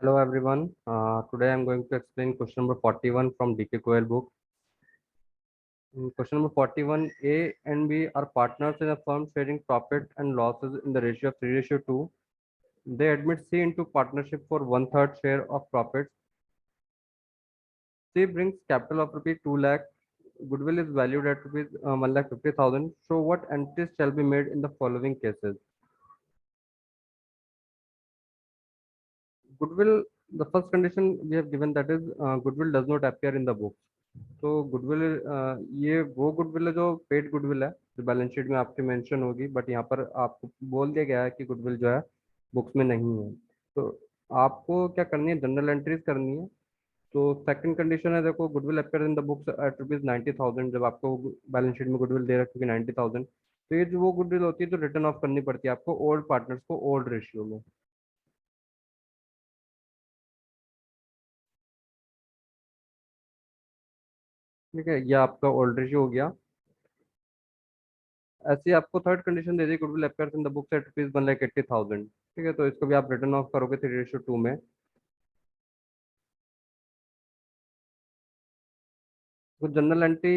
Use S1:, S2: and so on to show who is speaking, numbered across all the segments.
S1: Hello everyone. Today I'm going to explain question number 41 from DK Coel book. In question number 41, A and B are partners in a firm sharing profit and losses in the ratio of 3:2. They admit C into partnership for one-third share of profits. C brings capital of rupees 2 lakh. Goodwill is valued at rupees 1,50,000. So what entries shall be made in the following cases? Goodwill, the first condition we have given, that is goodwill does not appear in the book. तो goodwill, ये वो goodwill है जो paid goodwill है, जो balance sheet में आपके mention होगी, बट यहाँ पर आपको बोल दिया गया है कि गुडविल जो है बुक्स में नहीं है। तो आपको क्या करनी है, जनरल एंट्रीज करनी है। तो सेकंड कंडीशन है, देखो goodwill appear in the books eight rupees 90,000। जब आपको बैलेंस शीट में गुडविल दे रखी है 90,000, तो ये जो वो गुडविल होती है जो रिटर्न ऑफ करनी पड़ती है आपको ओल्ड पार्टनर्स को ओल्ड रेशियो में। ठीक है, ये आपका ओल्ड रेशियो हो गया। ऐसे ही आपको third condition they the, goodwill appears in the books eight rupees 1,80,000। ठीक है, तो इसको भी आप रिटर्न ऑफ करोगे 3:2 में। तो जनरल एंट्री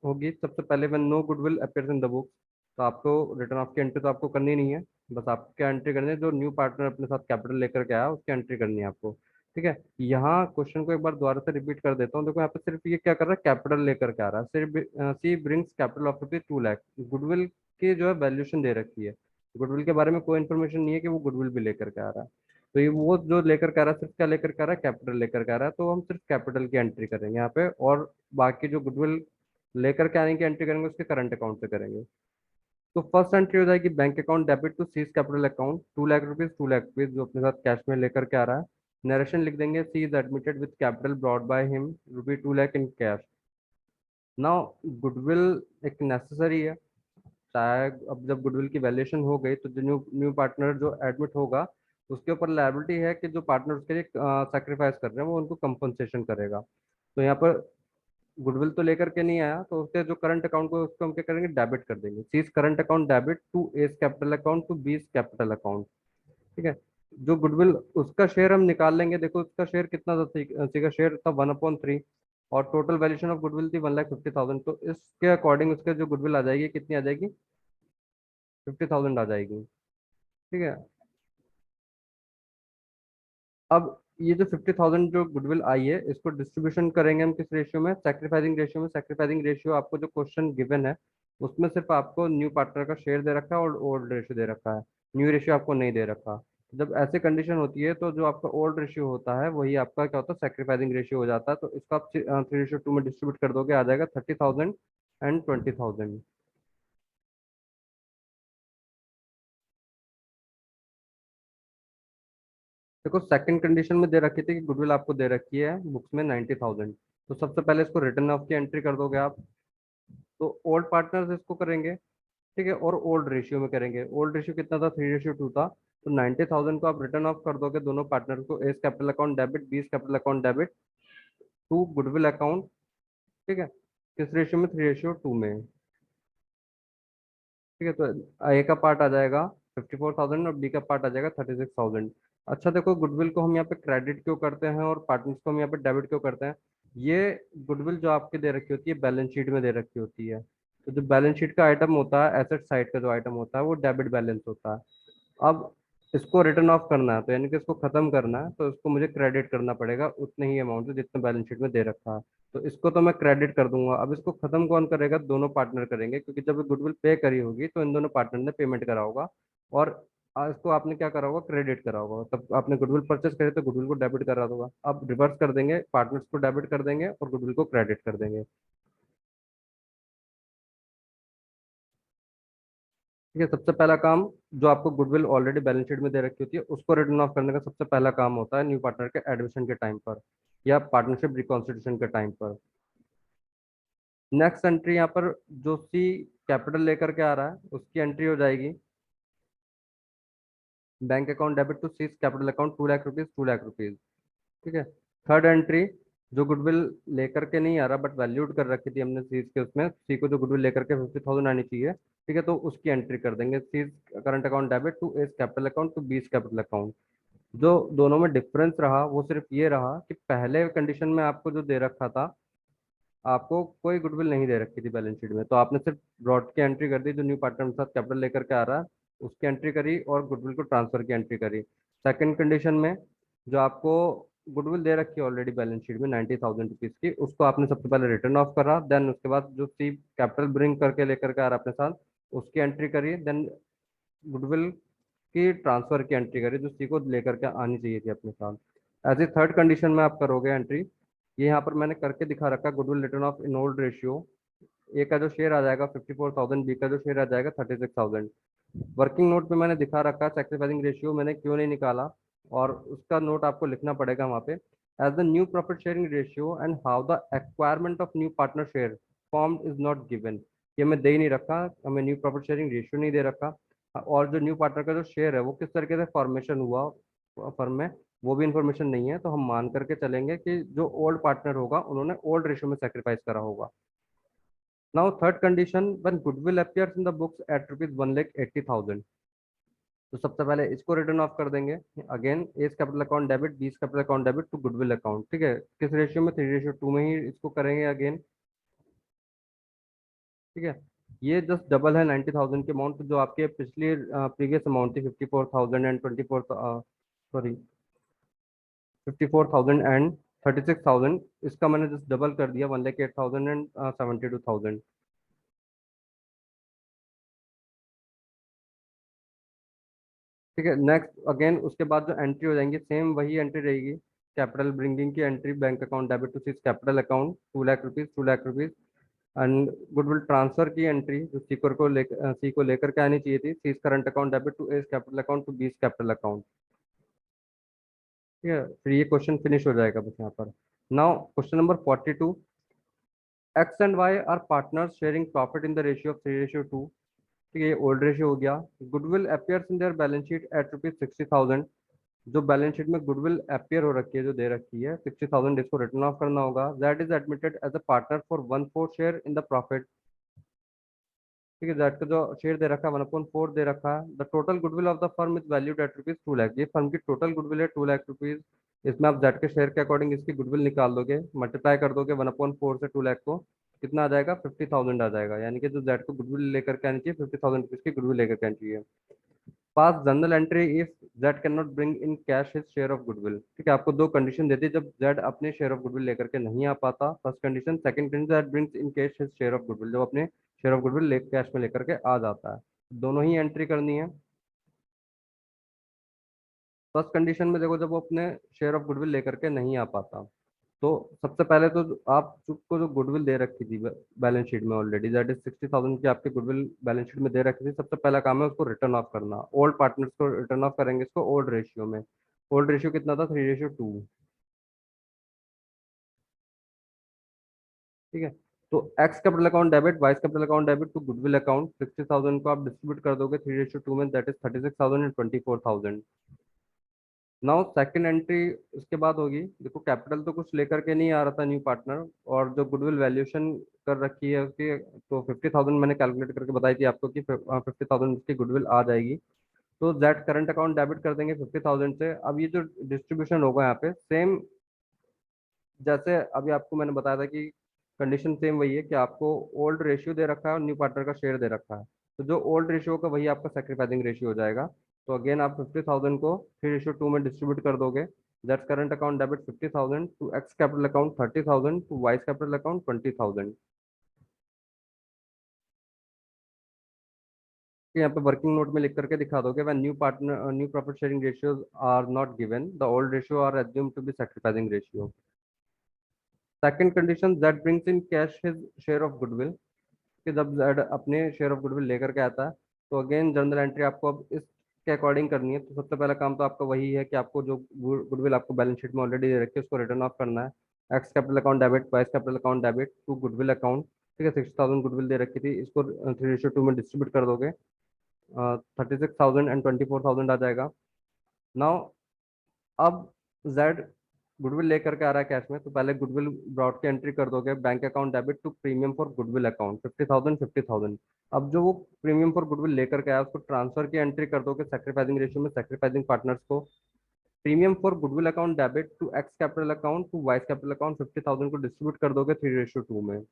S1: होगी सबसे पहले, when no goodwill appears in the books. तो आपको रिटर्न ऑफ की एंट्री तो आपको करनी नहीं है, बस आपको क्या एंट्री करनी है, जो न्यू पार्टनर अपने साथ कैपिटल लेकर के आया उसकी एंट्री करनी है आपको। ठीक है, यहाँ क्वेश्चन को एक बार दोबारा से रिपीट कर देता हूँ। देखो यहाँ पे सिर्फ ये क्या कर रहा है, कैपिटल लेकर के आ रहा है। सिर्फ C brings capital of rupees 2 lakh. Goodwill की जो है वैल्यूएशन दे रखी है, गुडविल के बारे में कोई इन्फॉर्मेशन नहीं है कि वो गुडविल भी लेकर के आ रहा है। तो ये वो जो लेकर के आ रहा है, सिर्फ क्या लेकर के आ रहा है, कैपिटल लेकर के आ रहा है। तो हम सिर्फ कैपिटल की एंट्री करेंगे यहाँ पे, और बाकी जो गुडविल लेकर के आने की एंट्री करेंगे उसके करंट अकाउंट से करेंगे। तो फर्स्ट एंट्री हो जाएगी, bank account debit to C's capital account 2 lakh rupees, 2 lakh rupees जो अपने साथ कैश में लेकर के आ रहा है। नरेशन लिख देंगे, C is admitted with capital brought by him rupee 2 lakh in cash. Now goodwill एक नेसेसरी है, शायद अब जब गुडविल की वैल्यूएशन हो गई तो जो न्यू न्यू पार्टनर जो एडमिट होगा उसके ऊपर लायबिलिटी है कि जो पार्टनर उसके लिए सेक्रीफाइस कर रहे हैं वो उनको कंपनसेशन करेगा। तो यहाँ पर गुडविल तो लेकर के नहीं आया, तो उसके जो करंट अकाउंट को उसको हम क्या करेंगे, डेबिट कर देंगे। C's current account debit to A's capital account to B's capital account. ठीक है, जो गुडविल उसका शेयर हम निकाल लेंगे। देखो उसका शेयर कितना था, सी का शेयर था 1/3, और टोटल वैल्यूशन ऑफ गुडविल थी 1,50,000। तो इसके अकॉर्डिंग उसके जो गुडविल आ जाएगी, कितनी आ जाएगी, 50,000 आ जाएगी। ठीक है, अब ये जो 50,000 जो गुडविल आई है, इसको डिस्ट्रीब्यूशन करेंगे हम किस रेशियो में, सेक्रीफाइसिंग रेशियो में। सेक्रीफाइसिंग रेशियो आपको जो क्वेश्चन गिवन है उसमें सिर्फ आपको न्यू पार्टनर का शेयर दे रखा है और ओल्ड रेशियो दे रखा है, न्यू रेशियो आपको नहीं दे रखा। जब ऐसे कंडीशन होती है तो जो आपका ओल्ड रेशियो होता है वही आपका क्या होता है, सेक्रीफाइसिंग रेशियो हो जाता है। तो इसको आप 3:2 में डिस्ट्रीब्यूट कर दोगे, आ जाएगा 30,000 एंड 20,000। देखो सेकंड कंडीशन में दे रखी थी कि गुडविल आपको दे रखी है बुक्स में 90,000। तो सबसे पहले इसको रिटर्न ऑफ की एंट्री कर दोगे आप। तो ओल्ड पार्टनर्स इसको करेंगे, ठीक है, और ओल्ड रेशियो में करेंगे। ओल्ड रेशियो कितना था, 3:2 था। तो 90,000 को आप रिटर्न ऑफ कर दोगे दोनों पार्टनर को, A's capital account debit, B's capital account debit to goodwill account. ठीक है, किस रेशियो में, 3:2 में। ठीक है, तो ए का पार्ट आ जाएगा 54,000 और बी का पार्ट आ जाएगा 36,000। अच्छा देखो, गुडविल को हम यहाँ पे क्रेडिट क्यों करते हैं और पार्टनर्स को हम यहाँ पे डेबिट क्यों करते हैं। ये गुडविल जो आपके दे रखी होती है बैलेंस शीट में दे रखी होती है। तो जो बैलेंस शीट का आइटम होता है, एसेट साइड का जो आइटम होता है वो डेबिट बैलेंस होता है। अब इसको रिटर्न ऑफ करना है, तो यानी कि इसको खत्म करना है, तो इसको मुझे क्रेडिट करना पड़ेगा उतने ही अमाउंट से जितना बैलेंस शीट में दे रखा है। तो इसको तो मैं क्रेडिट कर दूंगा। अब इसको खत्म कौन करेगा, दोनों पार्टनर करेंगे, क्योंकि जब गुडविल पे करी होगी तो इन दोनों पार्टनर ने पेमेंट करा होगा। और इसको आपने क्या करा होगा, क्रेडिट करा होगा। तब आपने गुडविल परचेस करे तो गुडविल को डेबिट करा होगा। अब रिवर्स कर देंगे, पार्टनर्स को डेबिट कर देंगे और गुडविल को क्रेडिट कर देंगे। ठीक है, सबसे पहला काम, जो आपको गुडविल ऑलरेडी बैलेंस शीट में दे रखी होती है उसको रिटर्न ऑफ करने का सबसे पहला काम होता है न्यू पार्टनर के एडमिशन के टाइम पर, या पार्टनरशिप रिकॉन्स्टिट्यूशन के टाइम पर। नेक्स्ट एंट्री यहाँ पर, जो सी कैपिटल लेकर के आ रहा है उसकी एंट्री हो जाएगी, bank account debit to C's capital account 2 lakh rupees, 2 lakh rupees. ठीक है, थर्ड एंट्री, जो गुडविल लेकर के नहीं आ रहा बट वैल्यूड कर रखी थी हमने सीज के, उसमें सी को जो गुडविल लेकर के 50,000 आनी चाहिए। ठीक है, तो उसकी एंट्री कर देंगे, C's current account debit to A's capital account to B's capital account. जो दोनों में डिफरेंस रहा वो सिर्फ ये रहा कि पहले कंडीशन में आपको जो दे रखा था, आपको कोई गुडविल नहीं दे रखी थी बैलेंस शीट में, तो आपने सिर्फ ब्रॉड की एंट्री कर दी, जो न्यू पार्टनर के साथ कैपिटल लेकर के आ रहा है उसकी एंट्री करी और गुडविल को ट्रांसफर की एंट्री करी। सेकंड कंडीशन में जो आपको गुडविल दे रखी है ऑलरेडी बैलेंस शीट में 90,000 रुपीज की, उसको आपने सबसे पहले रिटर्न ऑफ करा, देन उसके बाद जो सी कैपिटल ब्रिंग करके लेकर के आ रहा है अपने साथ उसकी एंट्री करी, देन गुडविल की ट्रांसफर की एंट्री करी जो सी को लेकर के आनी चाहिए थी अपने साथ। एज ए थर्ड कंडीशन में आप करोगे एंट्री, ये यहाँ पर मैंने करके दिखा रखा है goodwill return of in old ratio. A का जो शेयर आ जाएगा 54,000, बी का जो शेयर आ जाएगा 36,000। वर्किंग नोट पे मैंने दिखा रखा है सैक्रिफाइसिंग रेशियो मैंने क्यों नहीं निकाला, और उसका नोट आपको लिखना पड़ेगा वहाँ पे। As the new profit sharing ratio and how the acquirement of new partner share formed is not given. ये मैं दे ही नहीं रखा, हमें न्यू प्रॉफिट शेयरिंग रेशियो नहीं दे रखा, और जो न्यू पार्टनर का जो शेयर है वो किस तरीके से फॉर्मेशन हुआ फर्म में वो भी इंफॉर्मेशन नहीं है, तो हम मान करके चलेंगे कि जो ओल्ड पार्टनर होगा उन्होंने ओल्ड रेशियो में सेक्रीफाइस करा होगा। Now third condition, when goodwill appears in the books at ₹1,80,000, तो सबसे पहले इसको रिटर्न ऑफ कर देंगे। Again A's capital account debit, B's capital account debit to goodwill account, ठीक है, किस रेशियो में, 3:2 में ही इसको करेंगे अगेन, ठीक है। ये जस्ट डबल है 90,000 के अमाउंट जो आपके पिछली प्रीवियस अमाउंट थी 54,000 एंड 24, सॉरी 54,000 एंड 36,000, इसका मैंने जस्ट डबल कर दिया 1,08,000 एंड 72,000, ठीक है। नेक्स्ट अगेन उसके बाद जो एंट्री हो जाएंगी सेम वही एंट्री रहेगी, कैपिटल ब्रिंगिंग की entry, bank account debit to C's capital account 2 lakh rupees, 2 lakh rupees, and goodwill transfer की एंट्री जो सीकर को लेकर सी को लेकर के आनी चाहिए थी, C's current account debit to A's capital account to B's capital account, ठीक है। फिर ये क्वेश्चन फिनिश हो जाएगा बस यहाँ पर। Now question number 42, X and Y are partners sharing profit in the ratio of 3:2, ठीक है, ये ओल्ड रेशियो हो गया। Goodwill appears in their balance sheet at ₹60,000, जो बैलेंस शीट में गुडविल अपियर हो रखी है जो दे रखी है 60,000, इसको रिटर्न ऑफ करना होगा। That is admitted as a partner for 1/4 share in the profit, ठीक है, दैट का जो शेयर दे रखा है 1/4 दे रखा है। The total goodwill of the firm is valued at ₹2 lakh, ये फर्म की टोटल गुडविल है 2 लाख रुपीज। इसमें आप जेड के शेयर के अकॉर्डिंग इसकी गुडविल निकाल दोगे, मल्टीप्लाई कर दोगे 1/4 से 2 लाख को, कितना आ जाएगा 50,000 आ जाएगा, यानी कि जो जेड को गुडविल लेकर के आनी चाहिए 50,000 रुपीज की गुडविल लेकर के आनी चाहिए। Pass journal entry if Z can not bring in cash his share of goodwill, ठीक है, आपको दो कंडीशन देती है जब जेड अपने शेयर ऑफ गुडविल लेकर के नहीं आ पाता, first condition. Second condition, Z brings in cash his share of goodwill, जब अपने शेयर ऑफ गुडविल ले कैश में लेकर के आ जाता है, दोनों ही एंट्री करनी है। फर्स्ट कंडीशन में देखो जब वो अपने शेयर ऑफ गुडविल लेकर के नहीं आ पाता, तो सबसे पहले तो आपको जो गुडविल दे रखी थी बैलेंस शीट में ऑलरेडी, दैट इज 60,000 की आपकी गुडविल बैलेंस शीट में दे रखी थी, सबसे पहला काम है उसको रिटर्न ऑफ करना। ओल्ड पार्टनर्स को रिटर्न ऑफ करेंगे इसको ओल्ड रेशियो में। ओल्ड रेशियो कितना था 3:2, ठीक है। तो X capital account debit, Y's capital account debit to goodwill account, 60,000 को आप डिस्ट्रीब्यूट कर दोगे 3:2 में, that is 36,000 and 24,000। Now second entry उसके बाद होगी, देखो कैपिटल तो कुछ लेकर के नहीं आ रहा था न्यू पार्टनर, और जो गुडविल वैल्यूएशन कर रखी है उसकी, तो 50,000 मैंने कैलकुलेट करके बताई थी आपको कि 50,000 उसकी गुडविल आ जाएगी, तो दैट करंट अकाउंट डेबिट कर देंगे 50,000 से। अब ये जो डिस्ट्रीब्यूशन होगा यहाँ पे सेम, जैसे अभी आपको मैंने बताया था कि कंडीशन सेम वही है कि आपको ओल्ड रेशियो दे रखा है और न्यू पार्टनर का शेयर दे रखा है, तो जो ओल्ड रेशियो का वही आपका सेक्रीफाइसिंग रेशियो हो जाएगा। तो अगेन आप 50,000 को 3:2 में डिस्ट्रीब्यूट कर दोगे, that's current account debit 50,000 to X capital account 30,000 to Y's capital account 20,000। यहाँ पे वर्किंग नोट में लिख करके दिखा दोगे, when new profit sharing ratios are not given the old ratio are assumed to be sacrificing ratio. Second condition, that brings in cash his share of goodwill, कि जब Z अपने शेयर ऑफ गुडविल लेकर के आता है, तो again general entry आपको अब इसके अकॉर्डिंग करनी है। तो सबसे पहला काम तो आपका वही है कि आपको जो गुडविल आपको बैलेंस शीट में ऑलरेडी दे रखी है उसको रिटर्न ऑफ करना है। X capital account debit, Y's capital account debit to goodwill account, ठीक है, 60,000 गुडविल दे रखी थी, इसको 3:2 में डिस्ट्रीब्यूट कर दोगे, 36,000 एंड 24,000 आ जाएगा। नाउ अब जेड गुडविल लेकर के आ रहा है कैश में, तो पहले गुडविल ब्रॉड की एंट्री कर दोगे, bank account debit to premium for goodwill account 50,000 50,000। अब जो वो प्रीमियम फॉर गुडविल लेकर के आया उसको ट्रांसफर की एंट्री कर दोगे सेक्रीफाइसिंग रेशियो में, सेक्रीफाइसिंग पार्टनर्स को, premium for goodwill account debit to X capital account to Y's capital account 50,000 को डिस्ट्रीब्यूट कर दोगे 3:2 में।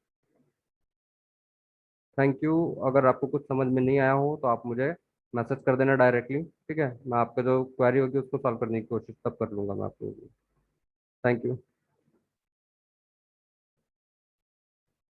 S1: Thank you. अगर आपको कुछ समझ में नहीं आया हो तो आप मुझे मैसेज कर देना डायरेक्टली, ठीक है। मैं आपका जो क्वेरी होगी उसको सॉल्व करने की कोशिश तब कर लूंगा मैं आपको। Thank you.